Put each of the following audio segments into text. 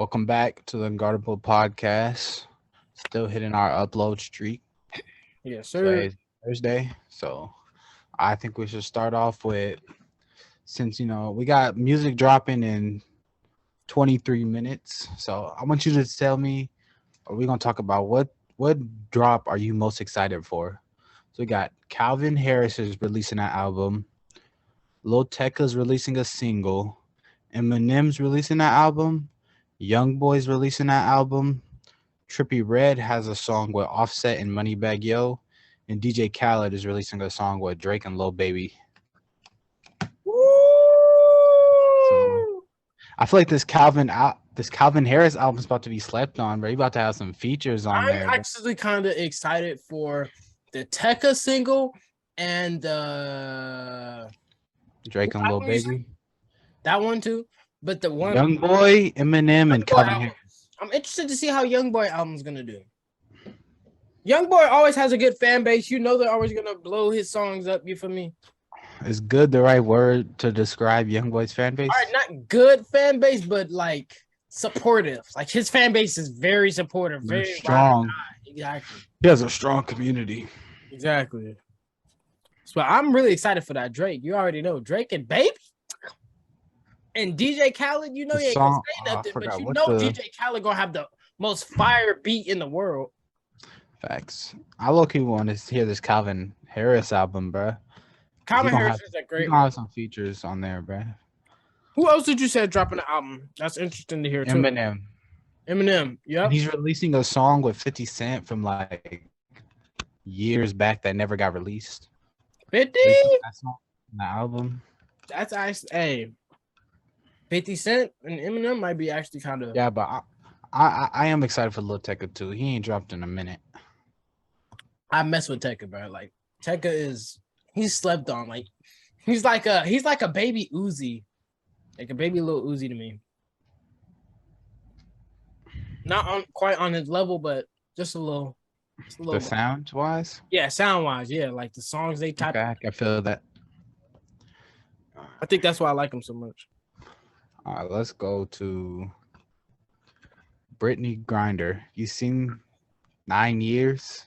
Welcome back to the Unguardable Podcast. Still hitting our upload streak. Yes, Today sir. is Thursday, so I think we should start off with since we got music dropping in 23 minutes. So I want you to tell me, are we gonna talk about what drop are you most excited for? So we got Calvin Harris is releasing an album, Lil Tecca's releasing a single, Eminem's releasing that album, Young Boy's releasing that album, Trippy Red has a song with Offset and Moneybagg Yo, and DJ Khaled is releasing a song with Drake and Lil Baby. So Woo! I feel like this Calvin Harris album is about to be slept on, bro. You about to have some features on I'm there. Bro. actually kind of excited for the Tekka single and Drake and Lil Baby, that one too. But the one Young Boy, Eminem, and Young Boy Calvin album, Harris. I'm interested to see how Young Boy album's gonna do. Young Boy always has a good fan base. You know they're always gonna blow his songs up. You feel me? Is good the right word to describe Young Boy's fan base? All right, not good fan base, but like supportive. Like his fan base is very supportive, They're very strong. Exactly. He has a strong community. Exactly. So I'm really excited for that Drake. You already know Drake and Baby and DJ Khaled. You know The you ain't gonna song, say I nothing, but forgot you what know the DJ Khaled gonna have the most fire beat in the world. facts. I low key want to hear this Calvin Harris album, bro. Calvin Harris is a You great gonna one. have some features on there, bro. Who else did you say dropping the album? That's interesting to hear too. Eminem. Eminem. And Yep. he's releasing a song with 50 Cent from like years back that never got released. 50. They put that song on the album. That's actually 50 Cent and Eminem might be actually kind of. Yeah, but I am excited for Lil Tecca too. He ain't dropped in a minute. I mess with Tekka, bro. Like Tekka he's slept on. Like he's like a baby Uzi, like a baby little Uzi to me. Not on quite on his level, but just a little. The sound wise, Yeah, sound wise, yeah. Like the songs they type. okay, I can feel that. I think that's why I like him so much. All right, let's go to Brittany Grinder. You seen 9 years?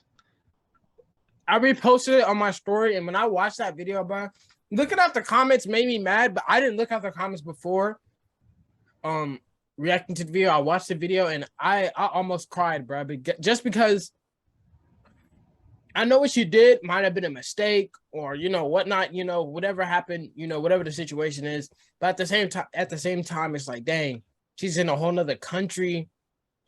I reposted it on my story, and when I watched that video, bro, looking at the comments made me mad. But I didn't look at the comments before. Reacting to the video, I watched the video, and I almost cried, bro. Just because I know what she did might have been a mistake, or whatnot. Whatever happened, whatever the situation is. But at the same time, it's like, dang, she's in a whole nother country.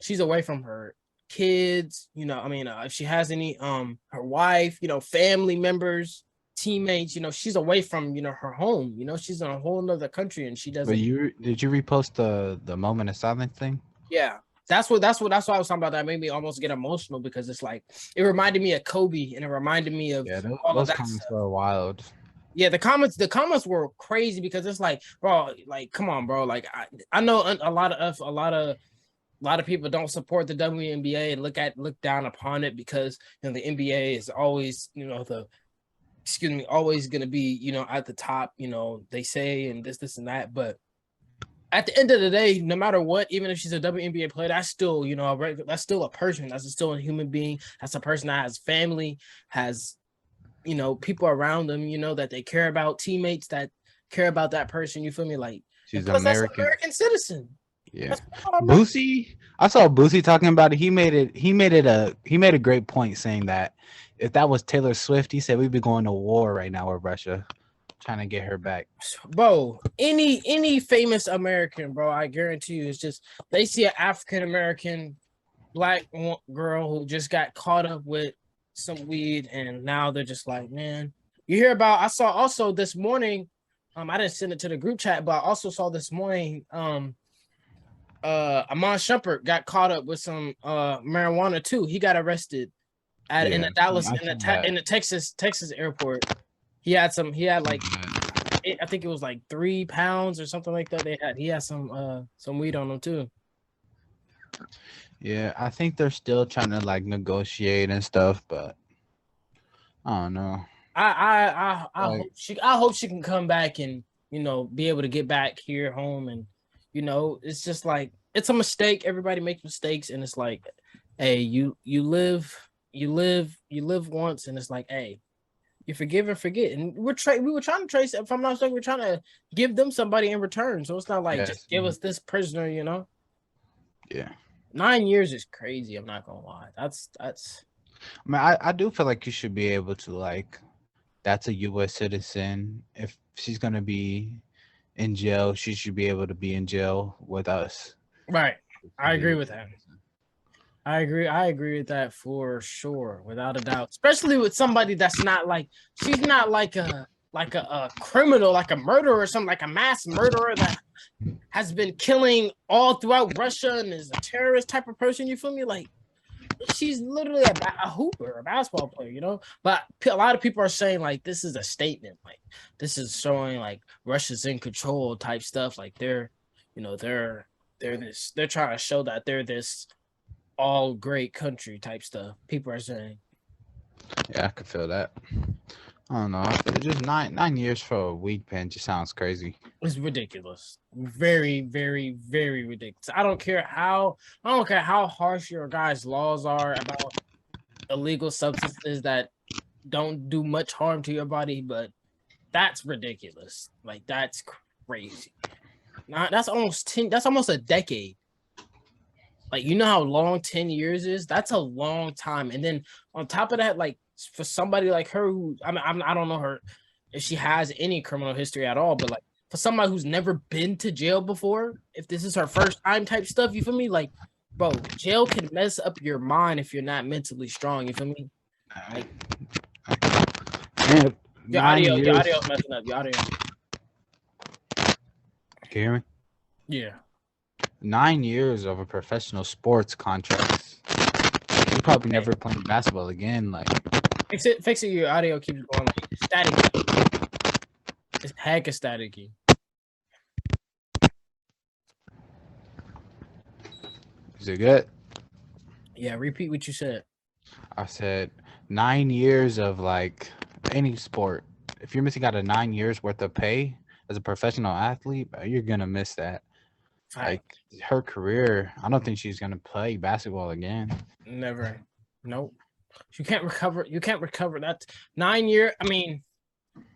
She's away from her kids, if she has any her wife, family members, teammates, she's away from her home, she's in a whole nother country and she doesn't. But did you repost the moment of silence thing? Yeah, that's why I was talking about. That made me almost get emotional because it's like it reminded me of Kobe and it reminded me of all those of that comments stuff. were wild. Yeah, the comments were crazy because it's like, bro, like come on, bro, like I know a lot of people don't support the WNBA and look down upon it because the NBA is always always going to be at the top, they say, and this and that. But at the end of the day, no matter what, even if she's a WNBA player, that's still that's still a person, that's still a human being, that's a person that has family, has people around them, that they care about, teammates that care about that person. You feel me? Like She's American. That's an American citizen. Yeah, Boosie. I saw Boosie talking about it. He made a great point saying that if that was Taylor Swift, he said we'd be going to war right now with Russia, trying to get her back. Bro, any famous American, bro, I guarantee you, it's just they see an African American black girl who just got caught up with some weed, and now they're just like, man. You hear about? I saw also this morning. I didn't send it to the group chat, but I also saw this morning. Amon Shumpert got caught up with some marijuana too. He got arrested in the Dallas in the Texas airport. He had like I think it was like 3 pounds or something like that. He had some weed on him too. Yeah, I think they're still trying to like negotiate and stuff, but I don't know. I hope she can come back and be able to get back here home, and it's just like it's a mistake. Everybody makes mistakes, and it's like, hey, you live once, and it's like, hey, you forgive and forget. And we were trying to trace. If I'm not mistaken, we're trying to give them somebody in return. So it's not like just give us this prisoner, you know. Yeah. 9 years is crazy. I'm not gonna lie. That's. I mean, I do feel like you should be able to like. That's a U.S. citizen. If she's gonna be in jail, she should be able to be in jail with us. Right. I agree with that. I agree with that for sure, without a doubt. Especially with somebody that's not like she's not like a criminal, like a murderer or something, like a mass murderer that has been killing all throughout Russia and is a terrorist type of person. You feel me? Like she's literally a hooper, a basketball player, you know. But a lot of people are saying like this is a statement, like this is showing like Russia's in control type stuff. Like they're trying to show that they're this all great country type stuff. People are saying. Yeah, I could feel that. I don't know. I feel just 9 years for a weed pen just sounds crazy. It's ridiculous. Very, very, very ridiculous. I don't care how harsh your guys' laws are about illegal substances that don't do much harm to your body, but that's ridiculous. Like that's crazy. That's almost a decade. Like, you know how long 10 years is? That's a long time. And then on top of that, like for somebody like her who I don't know her if she has any criminal history at all, but like for somebody who's never been to jail before, if this is her first time type stuff, you feel me? Like, bro, jail can mess up your mind if you're not mentally strong. You feel me? Like, your audio messing up. Your audio. Can you hear me? Yeah. 9 years of a professional sports contract. You probably never playing basketball again. Like, fix it. Your audio keeps going like static. It's hecka staticky. Is it good? Yeah, repeat what you said. I said 9 years of like any sport. If you're missing out of 9 years worth of pay as a professional athlete, you're gonna miss that. Like her career, I don't think she's gonna play basketball again. Never. Nope. You can't recover that 9 year. I mean,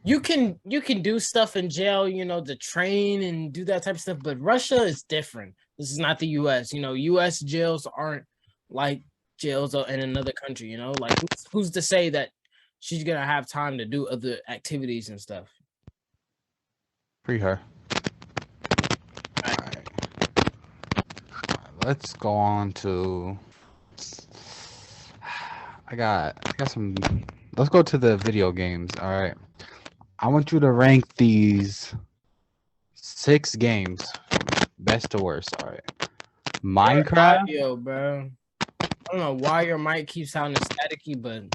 you can do stuff in jail, you know, to train and do that type of stuff, but Russia is different. This is not the US. You know, US jails aren't like jails in another country, you know? Like who's to say that she's gonna have time to do other activities and stuff? Free her. Let's go on to I got some. Let's go to the video games. All right. I want you to rank these 6 games best to worst. All right. Minecraft. Audio, bro. I don't know why your mic keeps sounding staticky, but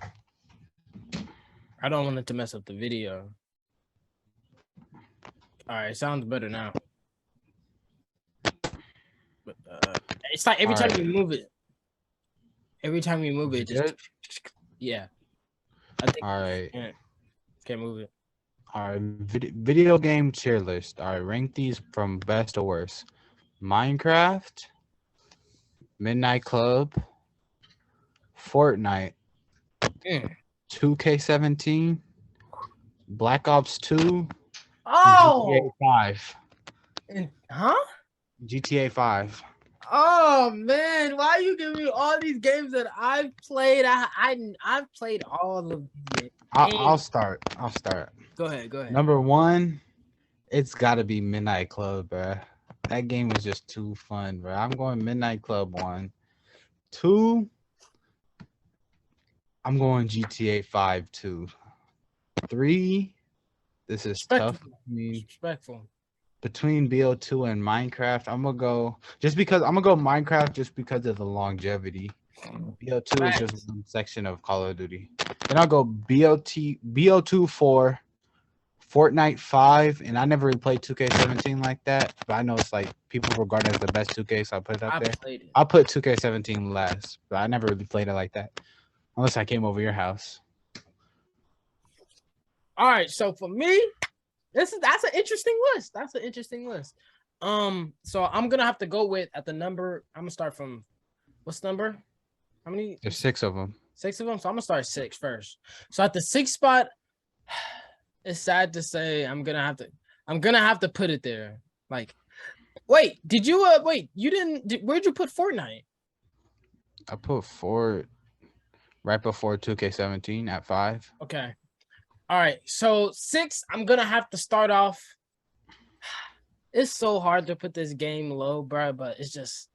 I don't want it to mess up the video. All right, it sounds better now. But it's like every time you move it. Every time you move it, just yeah. I think. All right. Can't move it. All right. Video game tier list. All right. Rank these from best to worst. Minecraft, Midnight Club, Fortnite, 2K17, Black Ops 2, GTA 5. Huh? GTA 5. Oh man, why are you giving me all these games that I've played? I've played all of them. I'll start. Go ahead. Number 1, it's got to be Midnight Club, bro. That game was just too fun, bro. I'm going Midnight Club 1. 2, I'm going GTA 5 2. 3, this is tough. Respectful. Between BO2 and Minecraft, I'm gonna go Minecraft just because of the longevity. BO2 is just one section of Call of Duty. Then I'll go BO2 4, Fortnite 5, and I never really played 2K17 like that, but I know it's like people regard it as the best 2K, so I put it up there. I'll put 2K17 last, but I never really played it like that, unless I came over your house. All right, so for me, that's an interesting list. So I'm gonna have to go with at the number. I'm gonna start from what's the number? How many? There's 6 of them. 6 of them. So I'm gonna start six first. So at the 6th spot, it's sad to say I'm gonna have to put it there. Like, wait, did you wait, you didn't where'd you put Fortnite? I put Fort right before 2K17 at 5. Okay. All right. So 6, I'm gonna have to start off. It's so hard to put this game low, bro, but it just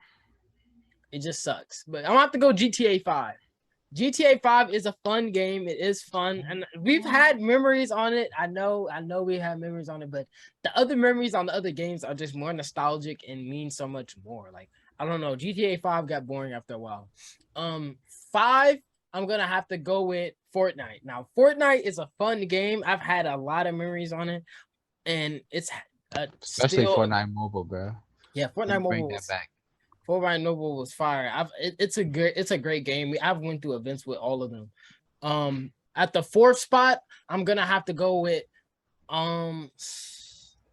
sucks. But I'm gonna have to go GTA 5. GTA 5 is a fun game. It is fun, and we've had memories on it. I know we have memories on it, but the other memories on the other games are just more nostalgic and mean so much more. Like, I don't know, GTA 5 got boring after a while. 5, I'm gonna have to go with Fortnite. Now, Fortnite is a fun game. I've had a lot of memories on it, and it's Especially still, Fortnite Mobile, bro. yeah, Fortnite Bring Mobile that back. Fortnite Mobile was fire. It's a great game. I've went through events with all of them. At the 4th spot, I'm gonna have to go with dang,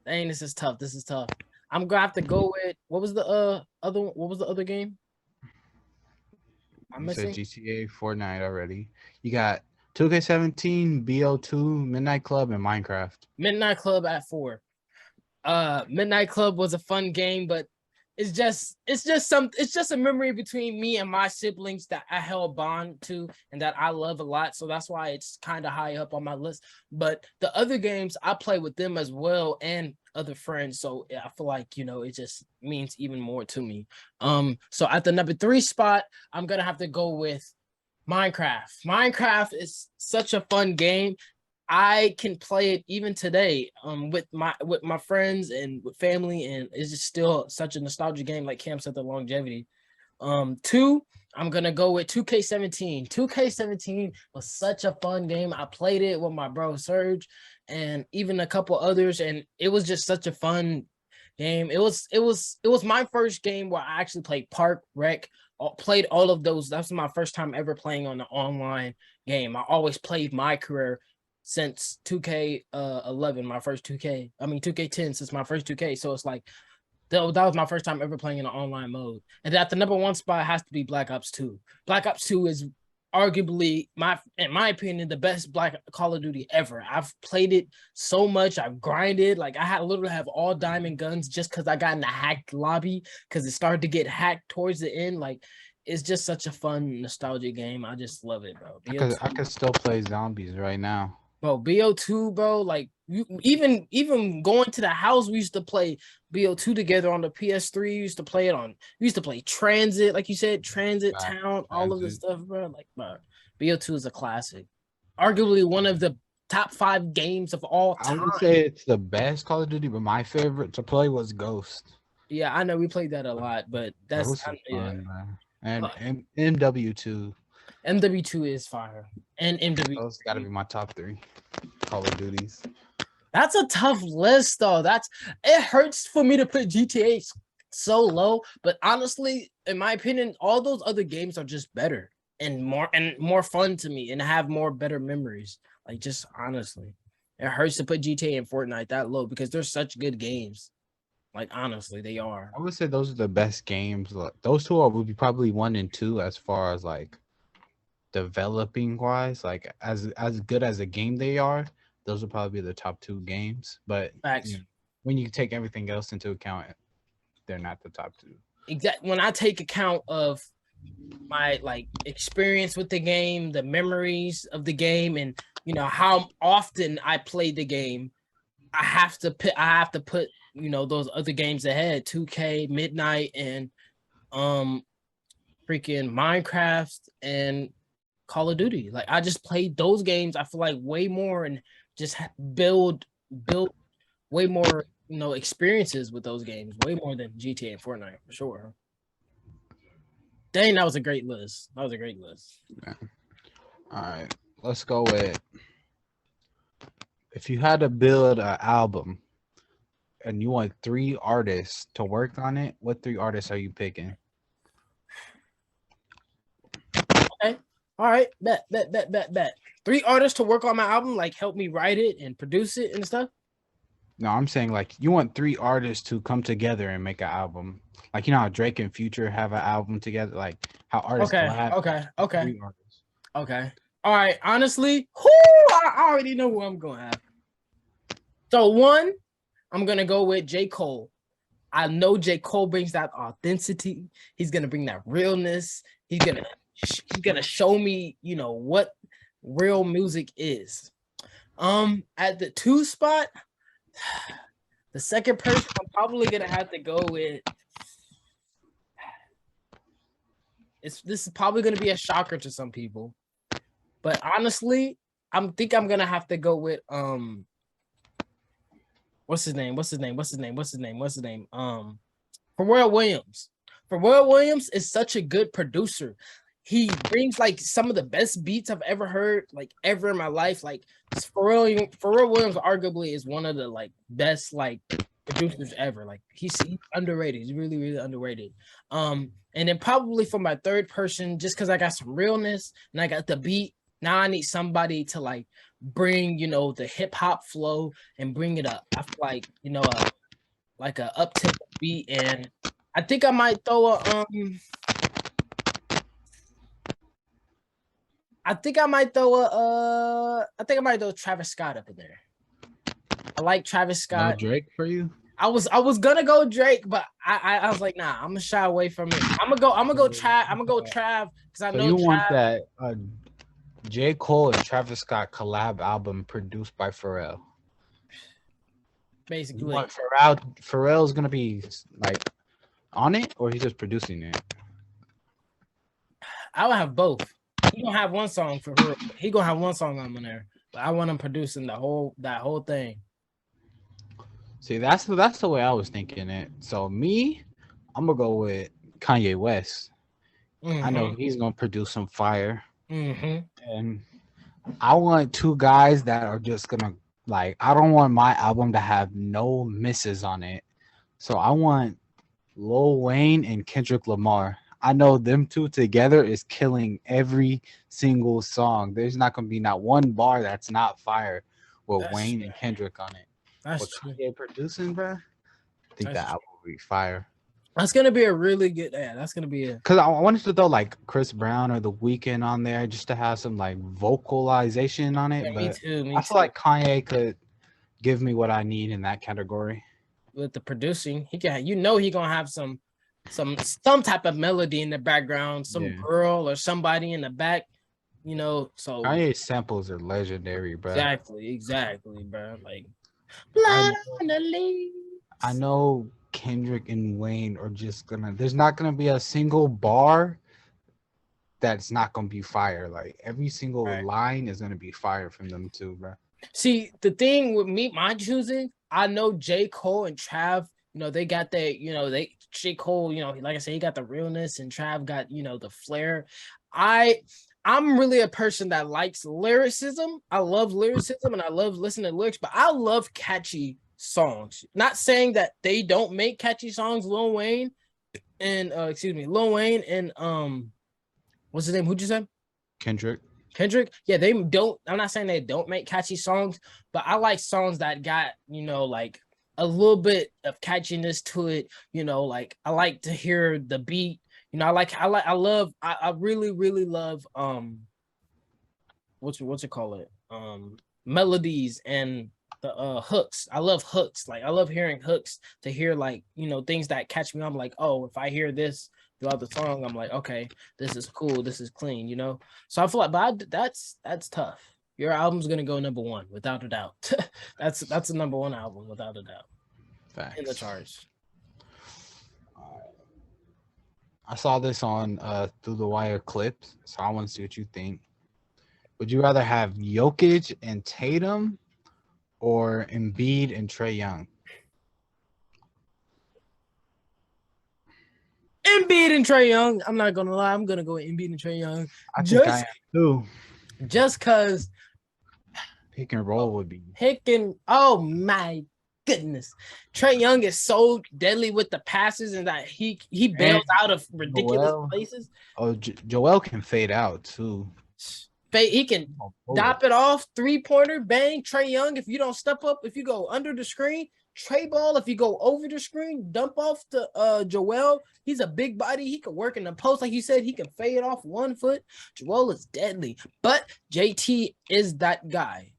this is tough. This is tough. I'm gonna have to go with what was the other game? I'm You said missing GTA, Fortnite already. You got 2K17, BO2, Midnight Club, and Minecraft. Midnight Club at 4. Midnight Club was a fun game, but it's just a memory between me and my siblings that I held bond to and that I love a lot. So that's why it's kind of high up on my list. But the other games I play with them as well and other friends. So I feel like, it just means even more to me. So at the number 3 spot, I'm gonna have to go with Minecraft. Minecraft is such a fun game. I can play it even today with my friends and with family, and it's just still such a nostalgic game, like Cam said, the longevity. 2, I'm gonna go with 2K17. 2K17 was such a fun game. I played it with my bro Serge and even a couple others, and it was just such a fun game. It was my first game where I actually played Park Rec. Played all of those. That's my first time ever playing on the online game. I always played my career since 2K11, my first 2K. I mean 2K10 since my first 2K. So it's like that was my first time ever playing in an online mode. And at the number 1 spot has to be Black Ops 2. Black Ops 2 is arguably in my opinion, the best Black Call of Duty ever. I've played it so much. I've grinded. Like, I literally have all diamond guns just because I got in a hacked lobby because it started to get hacked towards the end. Like, it's just such a fun nostalgic game. I just love it, bro. I could still play zombies right now. Bro, BO2, bro, like even going to the house, we used to play BO2 together on the PS3. We used to play Transit, like you said, Transit Town, all of this stuff, bro. Like, bro, BO2 is a classic. Arguably one of the top 5 games of all time. I would say it's the best Call of Duty, but my favorite to play was Ghost. Yeah, I know we played that a lot, but that's fun, yeah. Man. And MW2. MW2 is fire. And MW2. Those got to be my top 3 Call of Duties. That's a tough list, though. It hurts for me to put GTA so low, but honestly, in my opinion, all those other games are just better and more fun to me and have better memories. Like, just honestly, it hurts to put GTA and Fortnite that low because they're such good games. Like, honestly, they are. I would say those are the best games. Those two would be probably 1 and 2 as far as like developing wise. Like, as good as a game they are, those will probably be the top 2 games. But when you take everything else into account, they're not the top 2. Exactly. When I take account of my experience with the game, the memories of the game, and how often I played the game, I have to put those other games ahead: 2K, Midnight, and freaking Minecraft and Call of Duty. Like, I just played those games, I feel like, way more and just built way more experiences with those games, way more than GTA and Fortnite, for sure. Dang, that was a great list. Yeah. All right, let's go with, if you had to build an album and you want 3 artists to work on it, what 3 artists are you picking? Okay. All right. Bet. 3 artists to work on my album, like help me write it and produce it and stuff. No, I'm saying like you want three artists to come together and make an album. Like you know how Drake and Future have an album together, like how artists Okay, collab. okay, okay, Three artists. okay. All right. Honestly, I already know who I'm gonna have. So one, I'm gonna go with J. Cole. I know J. Cole brings that authenticity. He's gonna bring that realness. He's gonna show me, what real music is. At the two spot, the second person I'm probably gonna have to go with. This is probably gonna be a shocker to some people, but honestly, I'm gonna have to go with what's his name? Pharrell Williams. Pharrell Williams is such a good producer. He brings like some of the best beats I've ever heard, like ever in my life. Like Pharrell Williams arguably is one of the like best like producers ever. Like he's underrated. He's really, really underrated. And then probably for my third person, just because I got some realness and I got the beat. Now I need somebody to like bring, the hip hop flow and bring it up. I feel like, like a uptick beat, and I think I might throw a I think I might throw Travis Scott up in there. I like Travis Scott. No Drake for you? I was gonna go Drake, but I was like, nah, I'm gonna shy away from it. I'm gonna go Trav because I So know you Trav. want that J. Cole and Travis Scott collab album produced by Pharrell? Basically, Pharrell's gonna be like on it, or he's just producing it? I would have both. He gonna have one song for her. He gonna have one song on there, but I want him producing that whole thing. See, that's the way I was thinking it. So me, I'm gonna go with Kanye West. I know he's gonna produce some fire, and I want two guys that are just gonna like. I don't want my album to have no misses on it, so I want Lil Wayne and Kendrick Lamar. I know them two together is killing every single song. There's not gonna be not one bar that's not fire with Wayne and Kendrick on it. That's true. Kanye producing, bro. I think that album will be fire. That's gonna be a really good. Yeah, that's gonna be a. Cause I wanted to throw like Chris Brown or The Weeknd on there just to have some like vocalization on it. Yeah, but me too. I feel like Kanye could give me what I need in that category. With the producing, he gonna have some type of melody in the background, some girl or somebody in the back, So Kanye's samples are legendary, bro. Exactly, bro. Like, I know Kendrick and Wayne are just gonna. There's not gonna be a single bar that's not gonna be fire. Like every single line is gonna be fire from them too, bro. See, the thing with me, my choosing, I know J. Cole and Trav. They got that. J. Cole. Like I said, he got the realness, and Trav got the flair. I'm really a person that likes lyricism. I love lyricism and I love listening to lyrics, but I love catchy songs. Not saying that they don't make catchy songs. Lil Wayne and what's his name? Who'd you say? Kendrick. Yeah, they don't. I'm not saying they don't make catchy songs, but I like songs that got like a little bit of catchiness to it. Like I like to hear the beat. I really, really love what's it call it? Melodies and the hooks. I love hooks. Like I love hearing hooks to hear like, things that catch me. I'm like, oh, if I hear this throughout the song, I'm like, okay, this is cool, this is clean, So I feel like, but that's tough. Your album's gonna go number one without a doubt. that's the number one album without a doubt. Facts. In the charts. I saw this on Through the Wire clips, so I want to see what you think. Would you rather have Jokic and Tatum or Embiid and Trae Young? Embiid and Trae Young. I'm not gonna lie. I'm gonna go with Embiid and Trae Young. I think I am too. Just cause pick and roll would be oh my goodness. Trae Young is so deadly with the passes and that he bails out of ridiculous places. Oh, Joel can fade out too. He can dop it off, 3-pointer, bang. Trae Young, if you don't step up, if you go under the screen, Trey Ball, if you go over the screen, dump off to Joel. He's a big body. He can work in the post. Like you said, he can fade off 1 foot. Joel is deadly. But JT is that guy.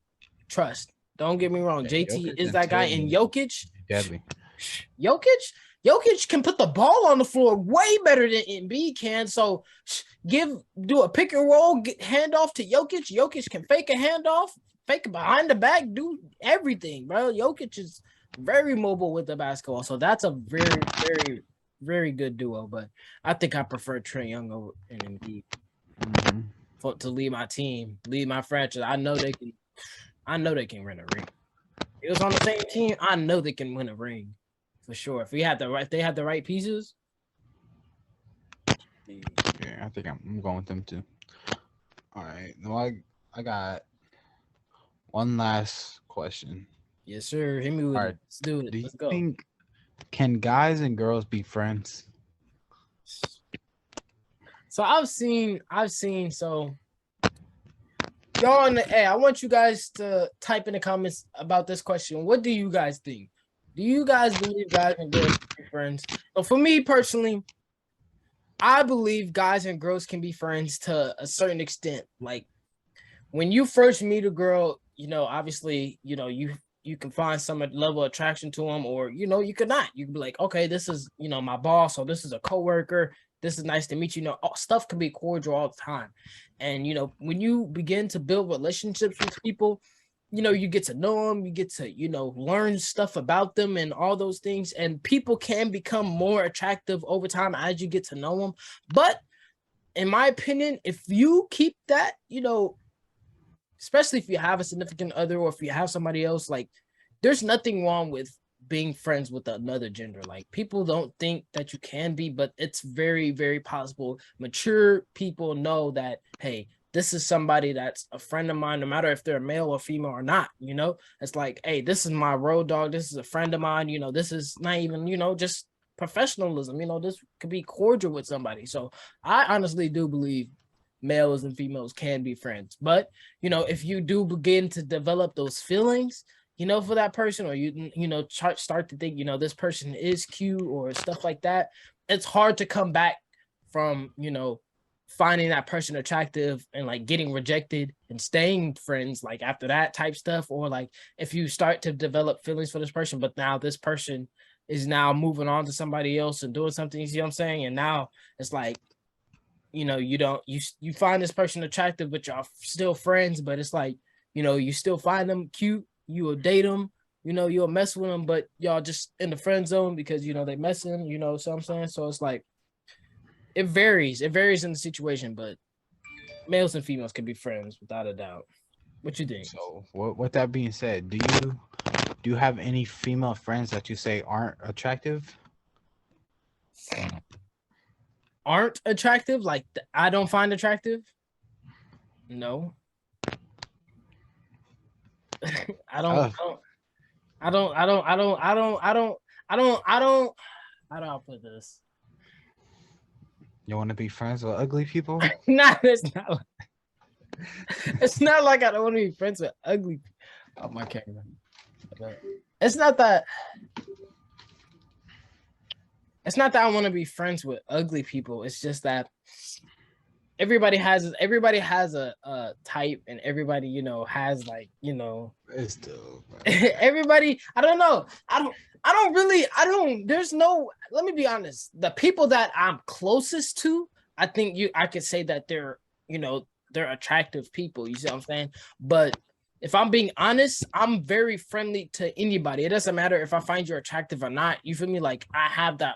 Trust. Don't get me wrong. Yeah, JT Jokic is that guy. And Jokic, deadly. Jokic can put the ball on the floor way better than Embiid can. So do a pick and roll, hand off to Jokic. Jokic can fake a handoff, fake it behind the back, do everything, bro. Jokic is very mobile with the basketball. So that's a very, very, very good duo. But I think I prefer Trae Young over Embiid to lead my team, lead my franchise. I know they can win a ring. It was on the same team. I know they can win a ring. For sure. If they had the right pieces. Yeah, I think I'm going with them too. All right. Now I got one last question. Yes, sir. Hit me with it. Let's do it. Let's go. Think can guys and girls be friends? So I've seen so y'all I want you guys to type in the comments about this question. What do you guys think? Do you guys believe guys and girls can be friends? So for me personally, I believe guys and girls can be friends to a certain extent. Like when you first meet a girl, obviously, you can find some level of attraction to them, or you could not. You could be like, okay, this is my boss, or this is a coworker. This is nice to meet you. Stuff can be cordial all the time, and when you begin to build relationships with people, you get to know them, you get to, learn stuff about them and all those things. And people can become more attractive over time as you get to know them. But in my opinion, if you keep that, especially if you have a significant other or if you have somebody else, like there's nothing wrong with being friends with another gender. Like people don't think that you can be, but it's very, very possible. Mature people know that, hey, this is somebody that's a friend of mine, no matter if they're male or female or not, it's like, hey, this is my road dog. This is a friend of mine. This is not even, just professionalism. This could be cordial with somebody. So I honestly do believe males and females can be friends. But, if you do begin to develop those feelings, for that person, or start to think, this person is cute or stuff like that, it's hard to come back from, finding that person attractive and like getting rejected and staying friends like after that type stuff. Or like if you start to develop feelings for this person, but now this person is now moving on to somebody else and doing something, you see what I'm saying? And now it's like, you find this person attractive, but y'all still friends, but it's like, you still find them cute, you will date them, you'll mess with them, but y'all just in the friend zone because, they messing, so I'm saying? So it's like, it varies in the situation, but males and females can be friends without a doubt. What you think? So with that being said, do you have any female friends that you say aren't attractive? Aren't attractive? Like I don't find attractive? No. I don't how do I put this? You want to be friends with ugly people? Nah, it's not. It's not like I don't want to be friends with ugly people. Oh, my camera. It's not that. It's not that I want to be friends with ugly people. It's just that everybody has a type, and everybody has like It's still everybody. I don't know. There's no, let me be honest. The people that I'm closest to, I think I could say that they're attractive people. You see what I'm saying? But if I'm being honest, I'm very friendly to anybody. It doesn't matter if I find you attractive or not. You feel me? Like I have that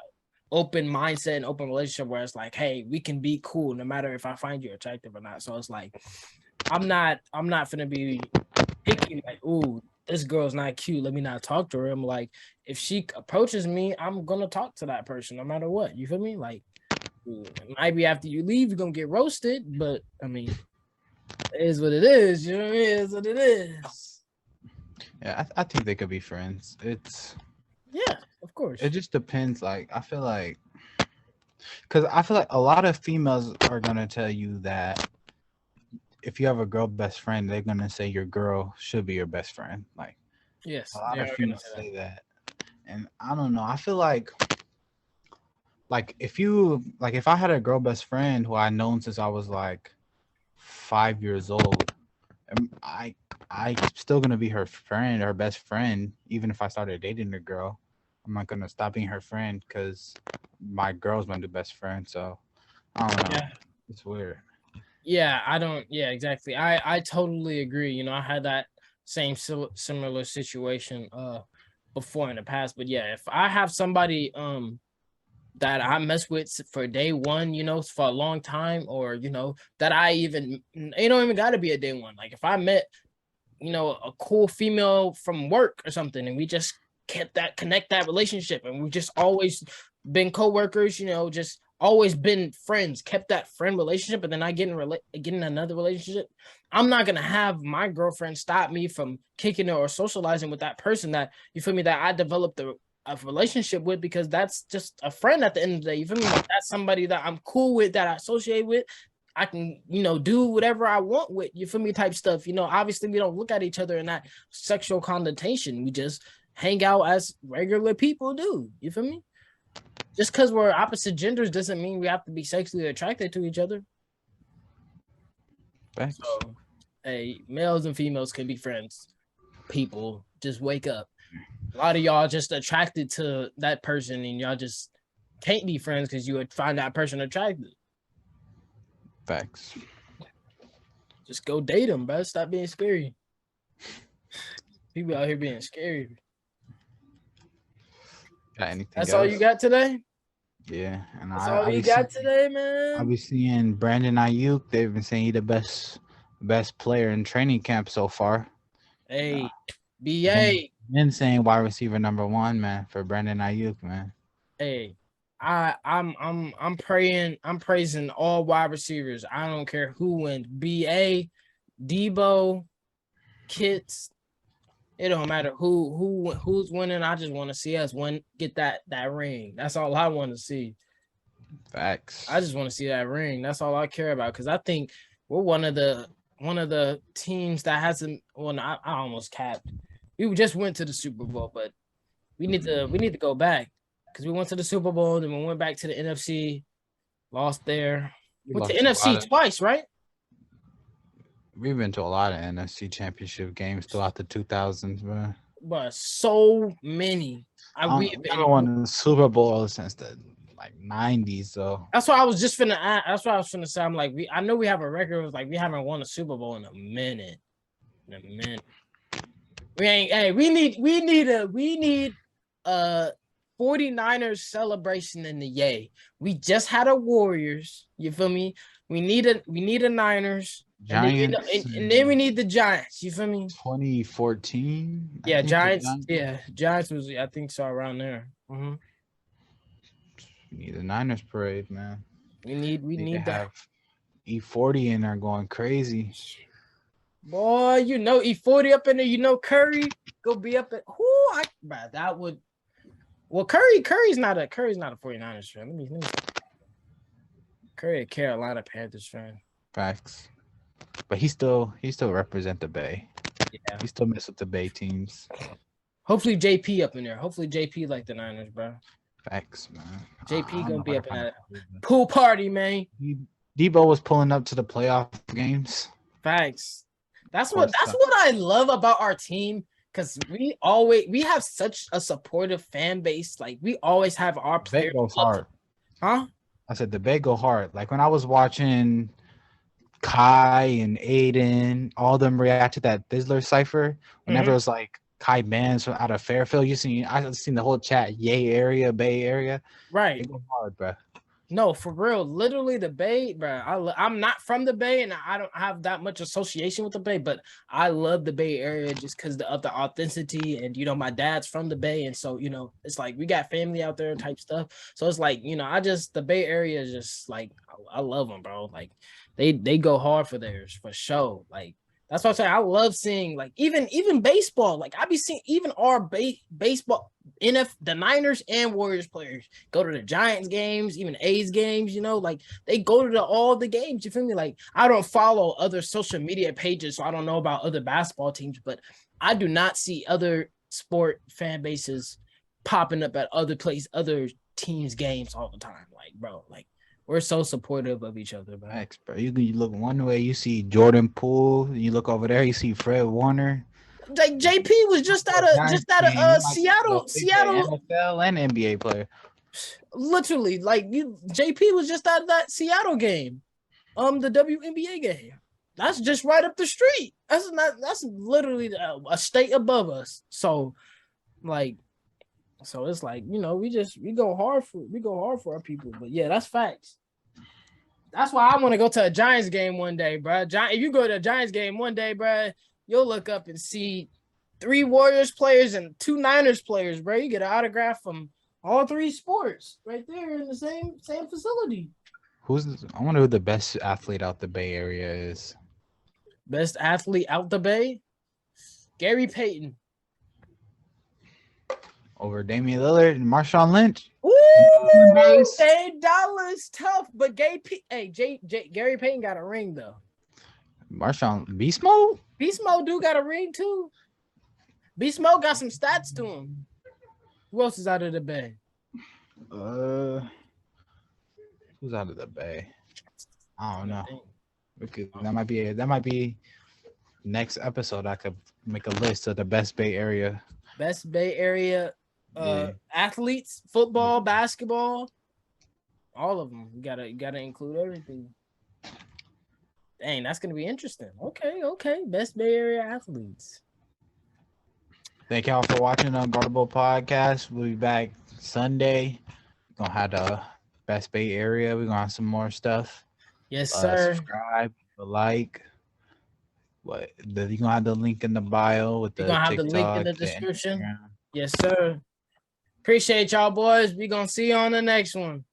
open mindset and open relationship where it's like, hey, we can be cool no matter if I find you attractive or not. So it's like, I'm not gonna be picky like, ooh, this girl's not cute, let me not talk to her. I'm like, if she approaches me, I'm gonna talk to that person no matter what. You feel me? Like, maybe after you leave, you're gonna get roasted, but I mean, it is what it is. You know what I mean? It is what it is. Yeah, I think they could be friends. Yeah, of course. It just depends. Like, I feel like a lot of females are gonna tell you that if you have a girl best friend, they're gonna say your girl should be your best friend. Like a Yes, lot they of are gonna females say that. say that, and I don't know. I feel like if you like if I had a girl best friend who I known since I was like 5 years old, I still gonna be her friend, her best friend, even if I started dating the girl. I'm not gonna stop being her friend because my girl's my new best friend. So I don't know. Yeah. It's weird. Yeah, I don't. Yeah, exactly. I totally agree. You know, I had that same similar situation before in the past. But yeah, if I have somebody that I mess with for day one, you know, for a long time, or you know, that I even it don't even got to be a day one. Like if I met, you know, a cool female from work or something, and we just kept that connect that relationship, and we just always been coworkers, you know, just always been friends, kept that friend relationship, and then I get in another relationship. I'm not gonna have my girlfriend stop me from kicking it or socializing with that person that you feel me that I developed a relationship with, because that's just a friend at the end of the day. You feel me? Like that's somebody that I'm cool with, that I associate with. I can, you know, do whatever I want with, you feel me, type stuff. You know, obviously we don't look at each other in that sexual connotation. We just hang out as regular people do. You feel me? Just because we're opposite genders doesn't mean we have to be sexually attracted to each other. Thanks. So, hey, males and females can be friends. People, just wake up. A lot of y'all just attracted to that person, and y'all just can't be friends because you would find that person attractive. Facts. Just go date them, bro. Stop being scary. People out here being scary. Got anything That's else? all you got today? Yeah, and That's all you got today, man. I be seeing Brandon Ayuk. They've been saying he the best player in training camp so far. Hey, BA. Been saying wide receiver number one, man, for Brandon Ayuk, man. Hey, I'm praying, I'm praising all wide receivers. I don't care who wins. BA, Debo, Kits. It don't matter who's winning. I just want to see us get that ring. That's all I want to see. Facts. I just want to see that ring. That's all I care about, because I think we're one of the teams that hasn't. Well, no, I almost capped. We just went to the Super Bowl, but we need to go back, because we went to the Super Bowl, then we went back to the NFC, lost there. Went to NFC twice, right? We've been to a lot of NFC championship games throughout the 2000s, bro. But so many. We haven't won the Super Bowl since the like 90s, so that's what I was just finna add. That's what I was finna say. I'm like, I know we have a record of like we haven't won a Super Bowl in a minute. We ain't. Hey, we need a 49ers celebration in the yay. We just had a Warriors. You feel me? We need a Niners. Giants, and then we need the Giants. You feel me? 2014. Yeah, Giants. Yeah, Giants was, I think so, around there. We need the Niners parade, man. We need that. Have E40 in there going crazy. Boy, you know E40 up in there. You know Curry go be up at that would. Well, Curry's not a 49ers fan. Let me Curry, a Carolina Panthers fan. Facts. But he still represent the Bay. Yeah. He still mess with the Bay teams. Hopefully JP up in there. Hopefully JP like the Niners, bro. Facts, man. JP gonna be up in that pool party, man. Debo was pulling up to the playoff games. Facts. That's what I love about our team, because we have such a supportive fan base. Like we always have our players. Goes hard. Huh? I said the Bay go hard. Like when I was watching Kai and Aiden, all of them react to that Bizzler cipher. Whenever it was like Kai Bands out of Fairfield, I've seen the whole chat, Yay area, Bay area. Right. They go hard, bro. No, for real. Literally the Bay, bro. I'm not from the Bay, and I don't have that much association with the Bay, but I love the Bay area just because of the authenticity. And, you know, my dad's from the Bay. And so, you know, it's like we got family out there type stuff. So it's like, you know, the Bay area is just like, I love them, bro. Like they go hard for theirs for sure. Like That's what I'm saying. I love seeing like even baseball. Like I be seeing even our baseball the Niners and Warriors players go to the Giants games, even A's games. You know, like they go to all the games. You feel me? Like I don't follow other social media pages, so I don't know about other basketball teams. But I do not see other sport fan bases popping up at other teams' games all the time. Like bro, like. We're so supportive of each other, bro. Facts, bro. You look one way, you see Jordan Poole. You look over there, you see Fred Warner. Like JP was just out of Seattle. NFL and NBA player. Literally, like JP was just out of that Seattle game, the WNBA game. That's just right up the street. That's literally a state above us. So, like, so it's like we go hard for our people. But yeah, that's facts. That's why I want to go to a Giants game one day, bro. If you go to a Giants game one day, bro, you'll look up and see 3 Warriors players and 2 Niners players, bro. You get an autograph from all 3 sports right there in the same facility. I wonder who the best athlete out the Bay Area is. Best athlete out the Bay? Gary Payton. Over Damian Lillard and Marshawn Lynch. Ooh, Dame Dollar's tough, but Gary Payton got a ring though. Marshawn Beast Mode do got a ring too. Beast Mode got some stats to him. Who else is out of the Bay? Who's out of the Bay? I don't know. That might be next episode. I could make a list of the best Bay Area. Best Bay Area athletes, football, basketball, all of them. You gotta include everything. Dang, that's gonna be interesting. Okay. Best Bay Area athletes. Thank y'all for watching the Unguardable Podcast. We'll be back Sunday. We're gonna have the best Bay Area. We're gonna have some more stuff. Yes, sir. Subscribe, like. You're gonna have the link in the bio with the. You're gonna have TikTok, the link in the description. Instagram. Yes, sir. Appreciate y'all, boys. We're gonna see you on the next one.